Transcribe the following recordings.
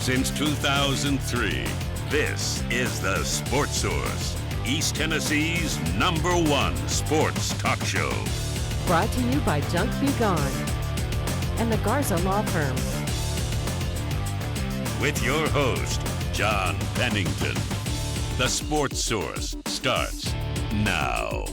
Since 2003, this is the Sports Source, East Tennessee's #1 sports talk show. Brought to you by Junk Be Gone and the Garza Law Firm. With your host, John Pennington. The Sports Source starts now.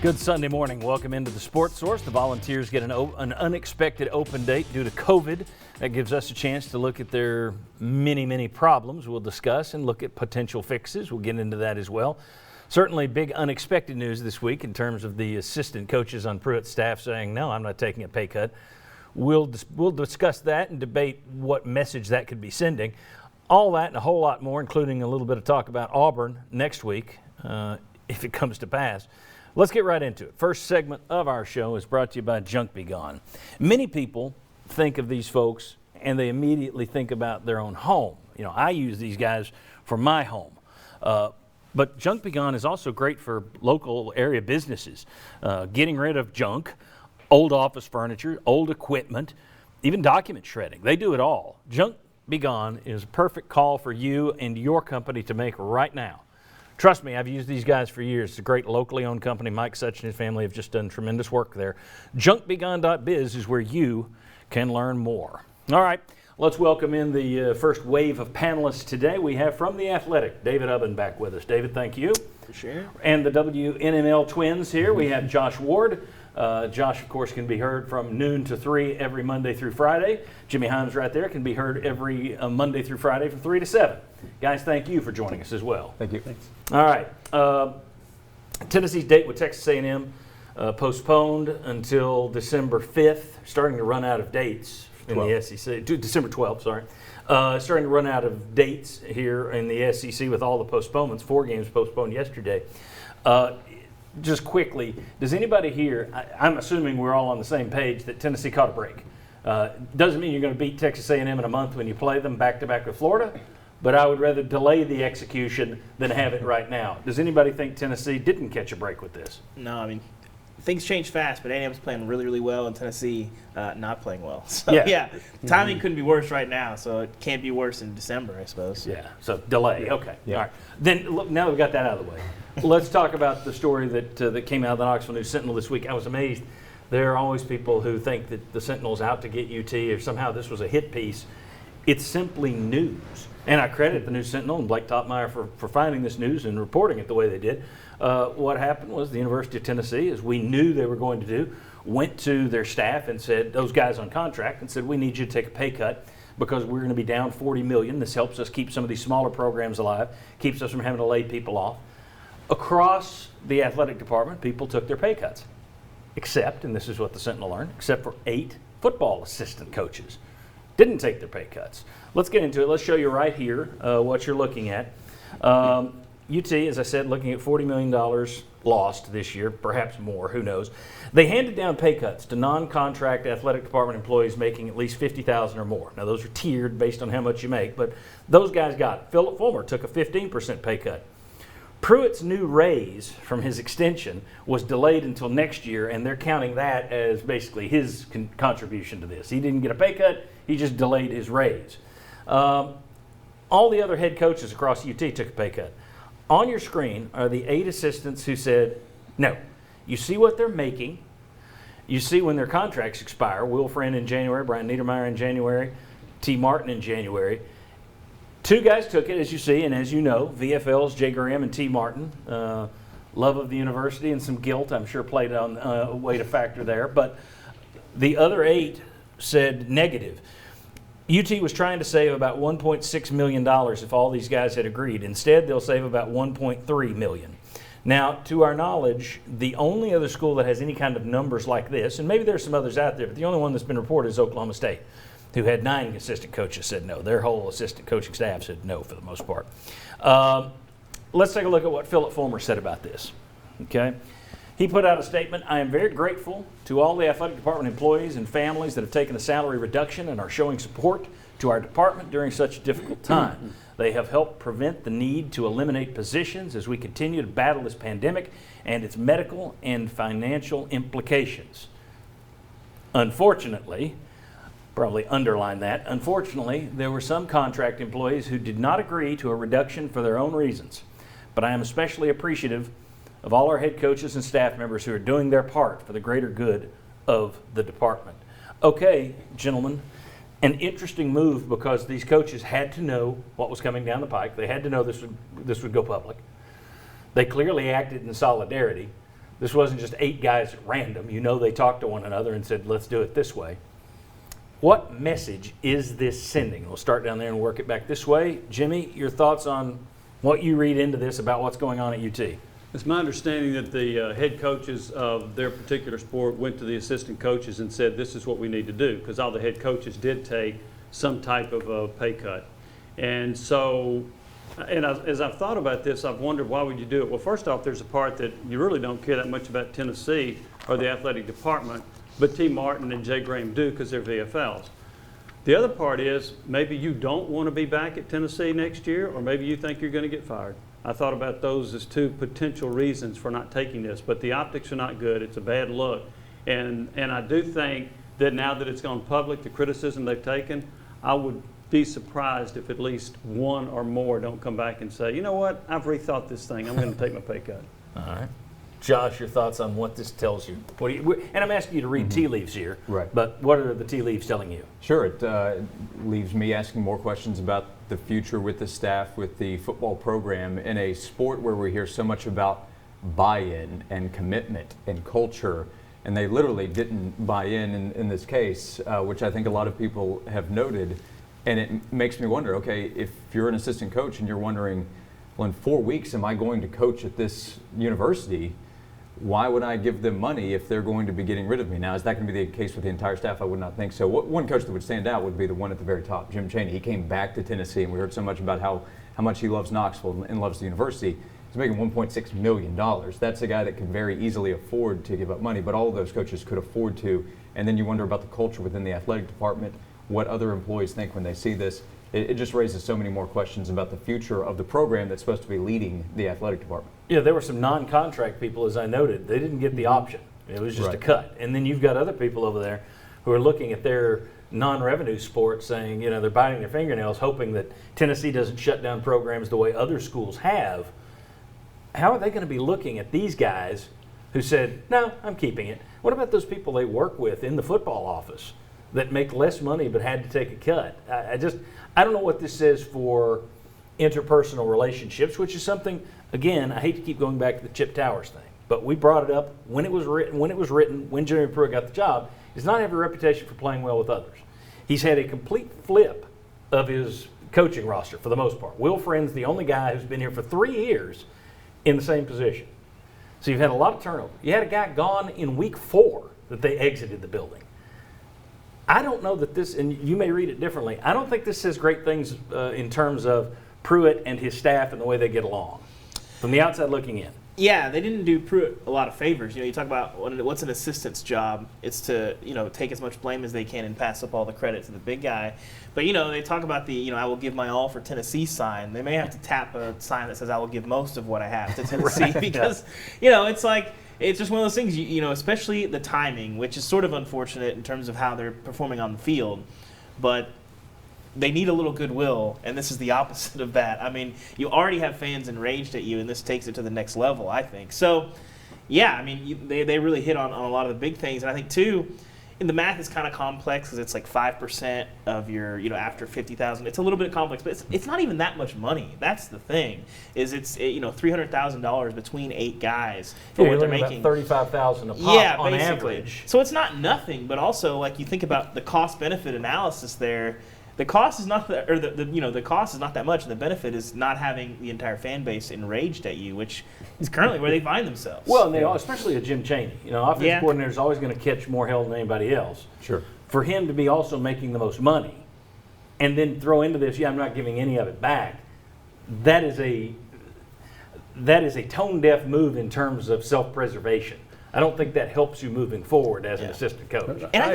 Good Sunday morning. Welcome into the Sports Source. The Volunteers get an unexpected open date due to COVID. That gives us a chance to look at their many problems we'll discuss and look at potential fixes. We'll get into that as well. Certainly big unexpected news this week in terms of the assistant coaches on Pruitt's staff saying, no, I'm not taking a pay cut. We'll discuss that and debate what message that could be sending. All that and a whole lot more, including a little bit of talk about Auburn next week, if it comes to pass. Let's get right into it. First segment of our show is brought to you by Junk Be Gone. Many people think of these folks and they immediately think about their own home. You know, I use these guys for my home. But Junk Be Gone is also great for local area businesses. Getting rid of junk, old office furniture, old equipment, even document shredding. They do it all. Junk Be Gone is a perfect call for you and your company to make right now. Trust me, I've used these guys for years. It's a great locally owned company. Mike Such and his family have just done tremendous work there. JunkBeGone.biz is where you can learn more. All right, let's welcome in the first wave of panelists today. We have from The Athletic, David Ubben back with us. David, thank you. For sure. And the WNML twins here. We have Josh Ward. Josh, of course, can be heard from noon to 3 every Monday through Friday. Jimmy Himes right there can be heard every Monday through Friday from 3 to 7. Guys, thank you for joining us as well. Thank you. Thanks. All right. Tennessee's date with Texas A&M postponed until December 5th, starting to run out of dates in the SEC. December 12th, sorry. Starting to run out of dates here in the SEC with all the postponements. 4 games postponed yesterday. Just quickly, does anybody here, I'm assuming we're all on the same page, that Tennessee caught a break. Doesn't mean you're going to beat Texas A&M in a month when you play them back-to-back with Florida, but I would rather delay the execution than have it right now. Does anybody think Tennessee didn't catch a break with this? No, I mean, things change fast, but A&M's playing really well, and Tennessee not playing well. So, yeah, timing couldn't be worse right now, so it can't be worse in December, I suppose. Yeah, so delay. Okay. Yeah. All right. Then, look, now we've got that out of the way. Let's talk about the story that came out of the Knoxville News Sentinel this week. I was amazed. There are always people who think that the Sentinel's out to get UT or somehow this was a hit piece. It's simply news. And I credit the News Sentinel and Blake Topmeyer for finding this news and reporting it the way they did. What happened was the University of Tennessee, as we knew they were going to do, went to their staff and said, those guys on contract, and said, we need you to take a pay cut because we're going to be down $40 million. This helps us keep some of these smaller programs alive, keeps us from having to lay people off. Across the athletic department, people took their pay cuts, except, and this is what the Sentinel learned, except for 8 football assistant coaches. Didn't take their pay cuts. Let's get into it. Let's show you right here what you're looking at. UT, as I said, looking at $40 million lost this year, perhaps more, who knows. They handed down pay cuts to non-contract athletic department employees making at least $50,000 or more. Now, those are tiered based on how much you make, but those guys got it. Philip Fulmer took a 15% pay cut. Pruitt's new raise from his extension was delayed until next year, and they're counting that as basically his contribution to this. He didn't get a pay cut. He just delayed his raise. All the other head coaches across UT took a pay cut. On your screen are the 8 assistants who said no. You see what they're making. You see when their contracts expire. Will Friend in January, Brian Niedermeyer in January, T. Martin in January. 2 guys took it, as you see, and as you know, VFL's Jay Graham and T. Martin. Love of the university and some guilt, I'm sure, played on a way to factor there. But the other 8 said negative. UT was trying to save about $1.6 million if all these guys had agreed. Instead, they'll save about $1.3 million. Now, to our knowledge, the only other school that has any kind of numbers like this, and maybe there's some others out there, but the only one that's been reported is Oklahoma State, who had 9 assistant coaches said no. Their whole assistant coaching staff said no for the most part. Let's take a look at what Philip Fulmer said about this. Okay, he put out a statement. I am very grateful to all the athletic department employees and families that have taken a salary reduction and are showing support to our department during such a difficult time. They have helped prevent the need to eliminate positions as we continue to battle this pandemic and its medical and financial implications. Unfortunately, probably underline that. Unfortunately, there were some contract employees who did not agree to a reduction for their own reasons. But I am especially appreciative of all our head coaches and staff members who are doing their part for the greater good of the department. Okay, gentlemen, an interesting move because these coaches had to know what was coming down the pike. They had to know this would go public. They clearly acted in solidarity. This wasn't just 8 guys at random. You know, they talked to one another and said, let's do it this way. What message is this sending? We'll start down there and work it back this way. Jimmy, your thoughts on what you read into this about what's going on at UT? It's my understanding that the head coaches of their particular sport went to the assistant coaches and said, this is what we need to do, because all the head coaches did take some type of a pay cut. And so, as I've thought about this, I've wondered, why would you do it? Well, first off, there's a part that you really don't care that much about Tennessee or the athletic department, but T. Martin and Jay Graham do because they're VFLs. The other part is maybe you don't want to be back at Tennessee next year, or maybe you think you're going to get fired. I thought about those as 2 potential reasons for not taking this, but the optics are not good. It's a bad look. And I do think that now that it's gone public, the criticism they've taken, I would be surprised if at least 1 or more don't come back and say, you know what, I've rethought this thing. I'm going to take my pay cut. All right. Josh, your thoughts on what this tells you? And I'm asking you to read tea leaves here, right? But what are the tea leaves telling you? Sure, it leaves me asking more questions about the future with the staff, with the football program, in a sport where we hear so much about buy-in and commitment and culture, and they literally didn't buy in this case, which I think a lot of people have noted. And it makes me wonder, okay, if you're an assistant coach and you're wondering, well, in 4 weeks, am I going to coach at this university? Why would I give them money if they're going to be getting rid of me? Now, is that going to be the case with the entire staff? I would not think so. One coach that would stand out would be the one at the very top, Jim Chaney. He came back to Tennessee, and we heard so much about how much he loves Knoxville and loves the university. He's making $1.6 million. That's a guy that could very easily afford to give up money, but all of those coaches could afford to. And then you wonder about the culture within the athletic department, what other employees think when they see this. It just raises so many more questions about the future of the program that's supposed to be leading the athletic department. Yeah, there were some non-contract people, as I noted. They didn't get the option. It was just a cut. And then you've got other people over there who are looking at their non-revenue sports saying, you know, they're biting their fingernails hoping that Tennessee doesn't shut down programs the way other schools have. How are they going to be looking at these guys who said, no, I'm keeping it? What about those people they work with in the football office that make less money but had to take a cut? I don't know what this says for interpersonal relationships, which is something, again, I hate to keep going back to the Chip Towers thing, but we brought it up when it was written, when Jeremy Pruitt got the job. He's not have a reputation for playing well with others. He's had a complete flip of his coaching roster for the most part. Will Friend's the only guy who's been here for 3 years in the same position. So you've had a lot of turnover. You had a guy gone in week 4 that they exited the building. I don't know that this, and you may read it differently, I don't think this says great things in terms of Pruitt and his staff and the way they get along from the outside looking in. Yeah, they didn't do Pruitt a lot of favors. You know, you talk about what's an assistant's job. It's to, you know, take as much blame as they can and pass up all the credit to the big guy. But, you know, they talk about the, you know, I will give my all for Tennessee sign. They may have to tap a sign that says I will give most of what I have to Tennessee because, you know, it's like, it's just one of those things, you know, especially the timing, which is sort of unfortunate in terms of how they're performing on the field. But they need a little goodwill, and this is the opposite of that. I mean, you already have fans enraged at you, and this takes it to the next level, I think. So, yeah, I mean, they really hit on a lot of the big things. And I think, too, and the math is kind of complex because it's like 5% of your, you know, after 50,000. It's a little bit complex, but it's not even that much money. That's the thing. You know, $300,000 between 8 guys for what they're making. About $35,000 a pop on basically. average. So it's not nothing, but also like you think about the cost-benefit analysis there. The cost is not that, or the cost is not that much, and the benefit is not having the entire fan base enraged at you, which is currently where they find themselves. Well, and they especially a Jim Chaney. You know, offensive coordinator is always going to catch more hell than anybody else. Sure. For him to be also making the most money, and then throw into this, I'm not giving any of it back. That is a tone-deaf move in terms of self-preservation. I don't think that helps you moving forward as an assistant coach. And I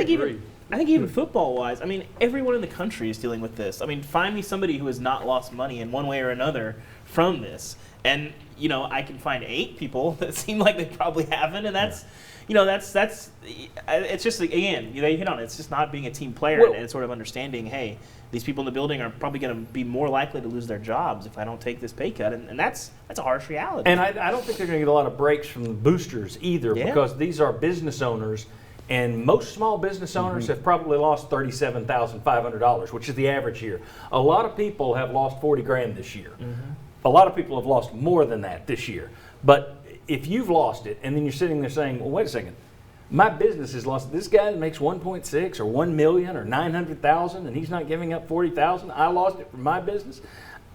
think even football-wise, I mean, everyone in the country is dealing with this. I mean, find me somebody who has not lost money in one way or another from this. And, you know, I can find 8 people that seem like they probably haven't, and that's, you know, that's it's just, again, you know, you hit on it. It's just not being a team player Well- and sort of understanding, hey, these people in the building are probably going to be more likely to lose their jobs if I don't take this pay cut, and that's a harsh reality. And I don't think they're going to get a lot of breaks from the boosters either, Yeah. because these are business owners, and most small business owners have probably lost $37,500, which is the average here. A lot of people have lost 40 grand this year. A lot of people have lost more than that this year. But if you've lost it, and then you're sitting there saying, well, wait a second, my business has lost. This guy makes 1.6 or 1 million or 900,000, and he's not giving up 40,000. I lost it from my business.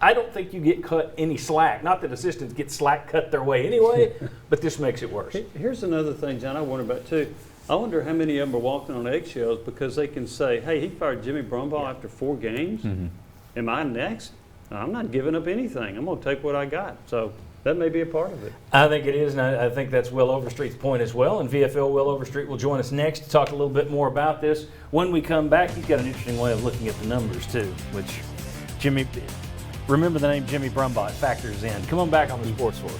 I don't think you get cut any slack. Not that assistants get slack cut their way anyway, but this makes it worse. Here's another thing, John, I wonder about too. I wonder how many of them are walking on eggshells because they can say, hey, he fired Jimmy Brumbaugh after 4 games. Am I next? I'm not giving up anything. I'm going to take what I got. So that may be a part of it. I think it is, and I think that's Will Overstreet's point as well. And VFL Will Overstreet will join us next to talk a little bit more about this. When we come back, he's got an interesting way of looking at the numbers too, which remember the name Jimmy Brumbaugh, it factors in. Come on back on the Sports Source.